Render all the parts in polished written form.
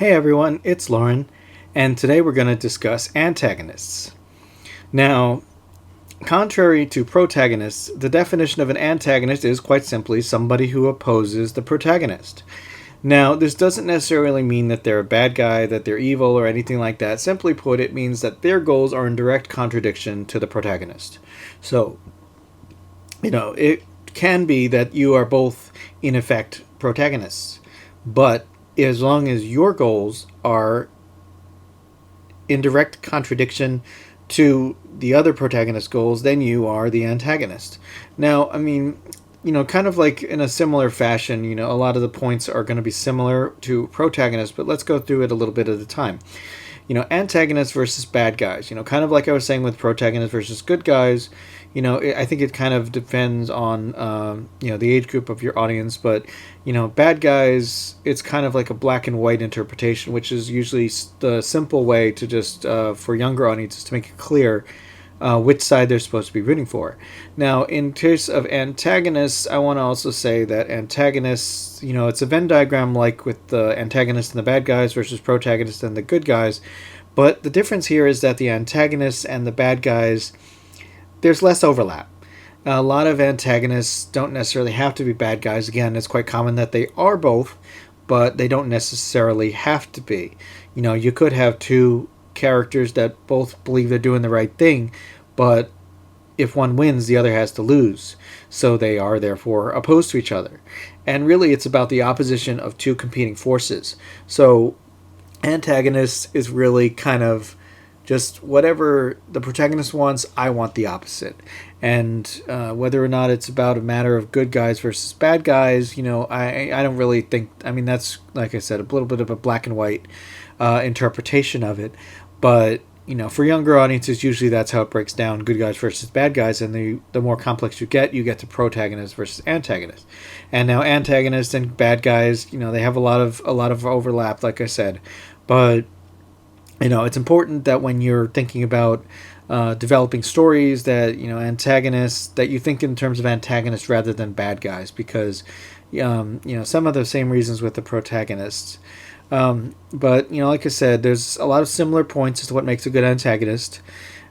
Hey everyone, it's Lauren, and today we're going to discuss antagonists. Now, contrary to protagonists, the definition of an antagonist is quite simply somebody who opposes the protagonist. Now, this doesn't necessarily mean that they're a bad guy, that they're evil, or anything like that. Simply put, it means that their goals are in direct contradiction to the protagonist. So, it can be that you are both, in effect, protagonists, but as long as your goals are in direct contradiction to the other protagonist's goals, then you are the antagonist. Now, kind of like in a similar fashion, a lot of the points are going to be similar to protagonists, but let's go through it a little bit at a time. Antagonists versus bad guys. Kind of like I was saying with protagonists versus good guys. I think it kind of depends on the age group of your audience, but bad guys, it's kind of like a black and white interpretation, which is usually the simple way to just for younger audiences to make it clear which side they're supposed to be rooting for. Now, in case of antagonists, I want to also say that antagonists, it's a Venn diagram like with the antagonists and the bad guys versus protagonists and the good guys. But the difference here is that the antagonists and the bad guys, there's less overlap. A lot of antagonists don't necessarily have to be bad guys. Again, it's quite common that they are both, but they don't necessarily have to be. You could have two characters that both believe they're doing the right thing, but if one wins, the other has to lose. So they are therefore opposed to each other. And really, it's about the opposition of two competing forces. So antagonist is really kind of just whatever the protagonist wants, I want the opposite. And whether or not it's about a matter of good guys versus bad guys, I don't really think, that's, like I said, a little bit of a black and white interpretation of it. But, for younger audiences, usually that's how it breaks down, good guys versus bad guys. And the more complex you get to protagonist versus antagonist. And now antagonists and bad guys, they have a lot of overlap, like I said. But it's important that when you're thinking about developing stories that, antagonists, that you think in terms of antagonists rather than bad guys, because, some of the same reasons with the protagonists. But, like I said, there's a lot of similar points as to what makes a good antagonist.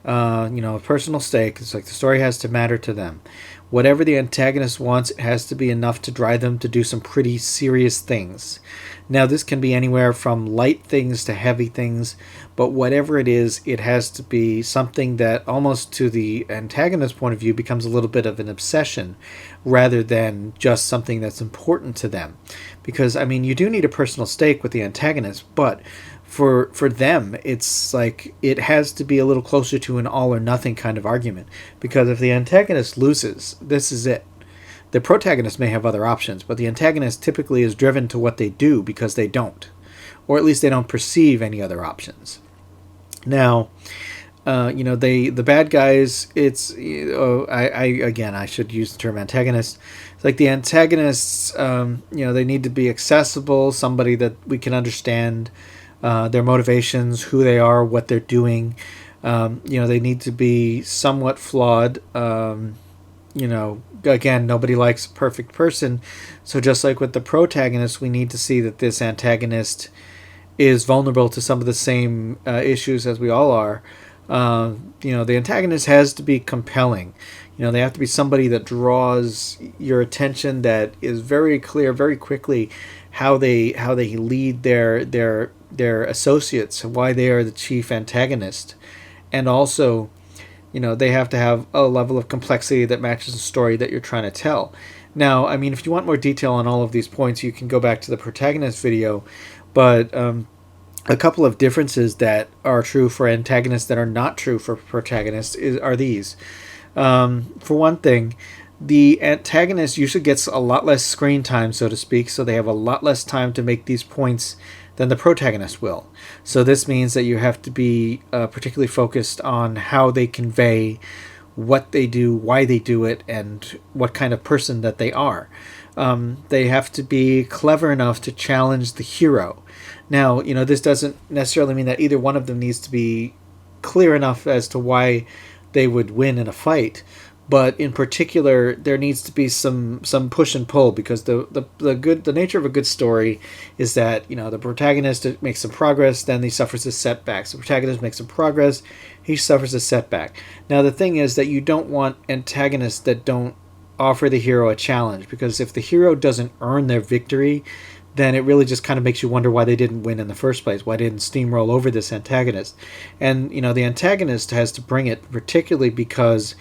A personal stake. It's like the story has to matter to them. Whatever the antagonist wants, it has to be enough to drive them to do some pretty serious things. Now, this can be anywhere from light things to heavy things, but whatever it is, it has to be something that almost to the antagonist's point of view becomes a little bit of an obsession rather than just something that's important to them. Because, you do need a personal stake with the antagonist, but for them, it's like it has to be a little closer to an all or nothing kind of argument. Because if the antagonist loses, this is it. The protagonist may have other options, but the antagonist typically is driven to what they do because they don't. Or at least they don't perceive any other options. Now, the bad guys, it's, I should use the term antagonist. It's like the antagonists, they need to be accessible, somebody that we can understand their motivations, who they are, what they're doing. They need to be somewhat flawed. Again, nobody likes a perfect person. So just like with the protagonist, we need to see that this antagonist is vulnerable to some of the same issues as we all are. The antagonist has to be compelling. They have to be somebody that draws your attention, that is very clear very quickly how they lead their associates, why they are the chief antagonist. And also, they have to have a level of complexity that matches the story that you're trying to tell. Now, if you want more detail on all of these points, you can go back to the protagonist video. But a couple of differences that are true for antagonists that are not true for protagonists are these. For one thing, the antagonist usually gets a lot less screen time, so to speak, so they have a lot less time to make these points than the protagonist will. So this means that you have to be particularly focused on how they convey what they do, why they do it, and what kind of person that they are. They have to be clever enough to challenge the hero. Now, this doesn't necessarily mean that either one of them needs to be clear enough as to why they would win in a fight, but in particular there needs to be some push and pull, because the nature of a good story is that, the protagonist makes some progress, then he suffers a setback. So the protagonist makes some progress, he suffers a setback. Now the thing is that you don't want antagonists that don't offer the hero a challenge, because if the hero doesn't earn their victory, then it really just kind of makes you wonder why they didn't win in the first place, why they didn't steamroll over this antagonist. And the antagonist has to bring it, particularly because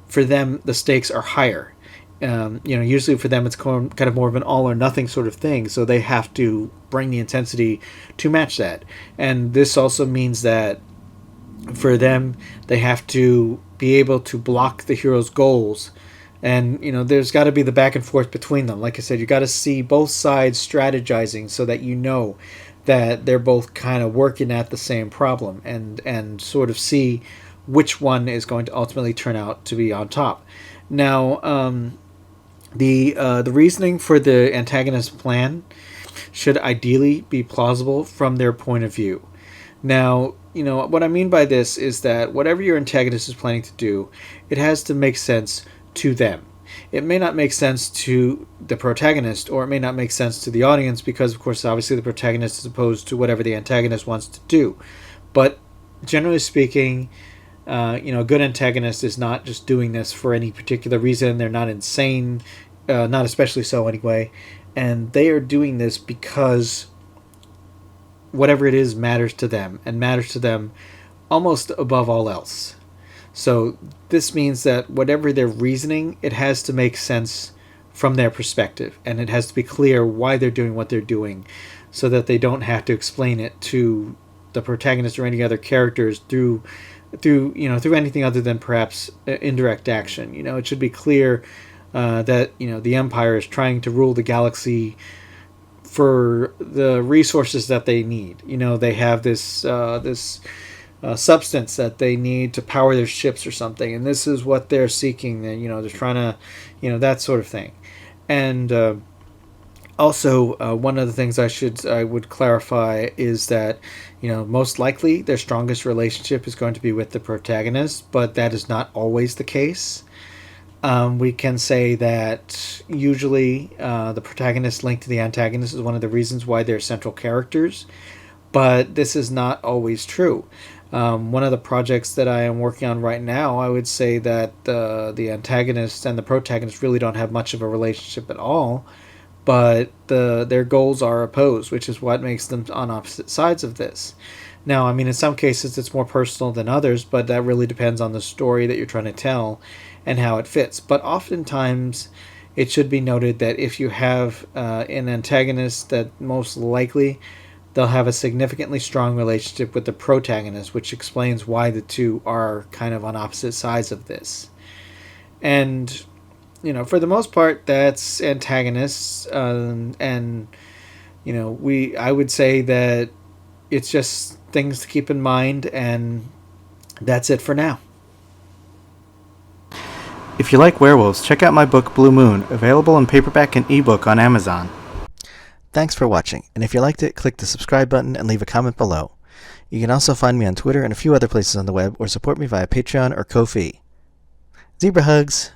for them the stakes are higher. Usually for them it's kind of more of an all or nothing sort of thing, so they have to bring the intensity to match that. And this also means that for them they have to be able to block the hero's goals. And there's got to be the back and forth between them. Like I said, you got to see both sides strategizing so that that they're both kind of working at the same problem, and sort of see which one is going to ultimately turn out to be on top. Now, the reasoning for the antagonist plan should ideally be plausible from their point of view. Now, what I mean by this is that whatever your antagonist is planning to do, it has to make sense to them. It may not make sense to the protagonist, or it may not make sense to the audience, because of course obviously the protagonist is opposed to whatever the antagonist wants to do. But generally speaking, a good antagonist is not just doing this for any particular reason. They're not insane, not especially so anyway, and they are doing this because whatever it is matters to them, and matters to them almost above all else. So this means that whatever they're reasoning, it has to make sense from their perspective, and it has to be clear why they're doing what they're doing, so that they don't have to explain it to the protagonist or any other characters through anything other than perhaps indirect action. It should be clear that the Empire is trying to rule the galaxy for the resources that they need. They have this substance that they need to power their ships or something, and this is what they're seeking. And they're trying to, that sort of thing. And also, one of the things I would clarify is that most likely their strongest relationship is going to be with the protagonist, but that is not always the case. We can say that usually the protagonist linked to the antagonist is one of the reasons why they're central characters, but this is not always true. One of the projects that I am working on right now, I would say that the antagonist and the protagonist really don't have much of a relationship at all, but their goals are opposed, which is what makes them on opposite sides of this. Now, in some cases it's more personal than others, but that really depends on the story that you're trying to tell and how it fits. But oftentimes it should be noted that if you have an antagonist, that most likely they'll have a significantly strong relationship with the protagonist, which explains why the two are kind of on opposite sides of this. And, for the most part, that's antagonists. I would say that it's just things to keep in mind, and that's it for now. If you like werewolves, check out my book Blue Moon, available in paperback and ebook on Amazon. Thanks for watching, and if you liked it, click the subscribe button and leave a comment below. You can also find me on Twitter and a few other places on the web, or support me via Patreon or Ko-fi. Zebra hugs!